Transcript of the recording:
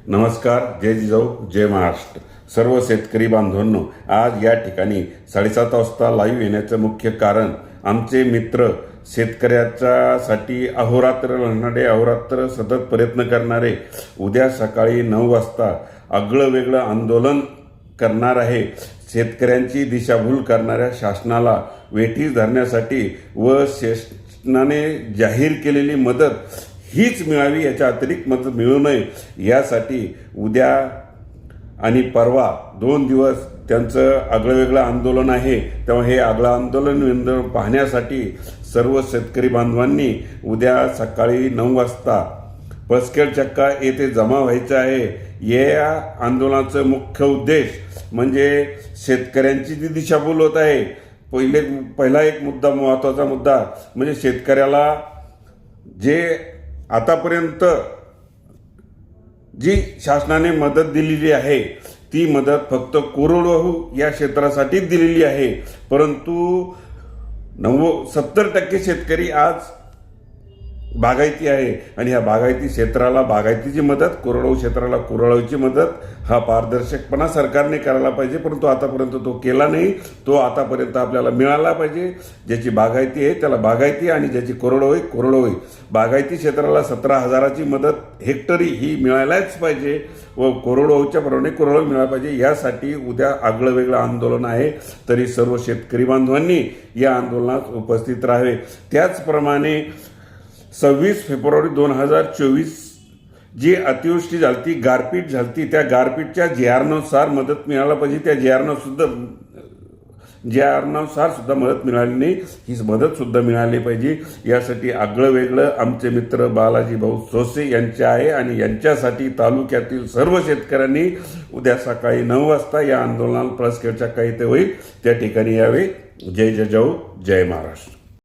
नमस्कार, जय जिजाऊ, जय महाराष्ट्र. सर्व शेतकरी बांधवांनो, आज या ठिकाणी 7:30 वाजता लाईव्ह येण्याचं मुख्य कारण आमचे मित्र शेतकऱ्याच्यासाठी अहोरात्र लढणारे, अहोरात्र सतत प्रयत्न करणारे उद्या सकाळी 9 वाजता आगळं वेगळं आंदोलन करणार आहे. शेतकऱ्यांची दिशाभूल करणाऱ्या शासनाला वेठीस धरण्यासाठी व शासनाने जाहीर केलेली मदत हीच मिळावी, याच्या अतिरिक्त मदत मिळू नये यासाठी उद्या आणि परवा 2 दिवस त्यांचं आगळंवेगळं आंदोलन आहे. तेव्हा हे आगळं आंदोलन पाहण्यासाठी सर्व शेतकरी बांधवांनी उद्या सकाळी 9 वाजता पसखेड चक्का येथे जमा व्हायचं आहे. या आंदोलनाचं मुख्य उद्देश म्हणजे शेतकऱ्यांची जी दिशाभूल होत आहे. पहिला एक मुद्दा, महत्त्वाचा मुद्दा म्हणजे शेतकऱ्याला जे आतापर्यंत जी शासनाने मदत दिलेली आहे ती मदत फक्त कोरडवाहू या क्षेत्रासाठीच दिलेली आहे. परंतु 70% शेतकरी आज बागायती आहे आणि ह्या बागायती क्षेत्राला बागायतीची मदत, कोरडवाहू क्षेत्राला कोरडवाहूची मदत हा पारदर्शकपणा सरकारने करायला पाहिजे. परंतु आतापर्यंत तो केला नाही. तो आतापर्यंत आपल्याला मिळाला पाहिजे. ज्याची बागायती आहे त्याला बागायती आणि ज्याची कोरडवाहू कोरडवाहू. बागायती क्षेत्राला 17,000ची मदत हेक्टरी ही मिळायलाच पाहिजे व कोरडवाहूच्या प्रमाणे कोरडवाहू मिळाला पाहिजे. यासाठी उद्या आगळं वेगळं आंदोलन आहे. तरी सर्व शेतकरी बांधवांनी या आंदोलनात उपस्थित राहावे. त्याचप्रमाणे 26 फेब्रुवारी 2024 जी अतिवृष्टी झाली, गारपीट झाली, त्या गारपीटच्या JR-नुसार मदत मिळायला पाहिजे. त्या JR-नुसार सुद्धा मदत मिळाली नाही. ही मदत सुद्धा मिळाली पाहिजे. यासाठी आगळं वेगळं आमचे मित्र बालाजी भाऊ सोसे यांचे आहे आणि यांच्यासाठी तालुक्यातील सर्व शेतकऱ्यांनी उद्या सकाळी 9 वाजता या आंदोलनाला पसखेड चक्का येथे होईल त्या ठिकाणी यावे. जय जिजाऊ, जय महाराष्ट्र.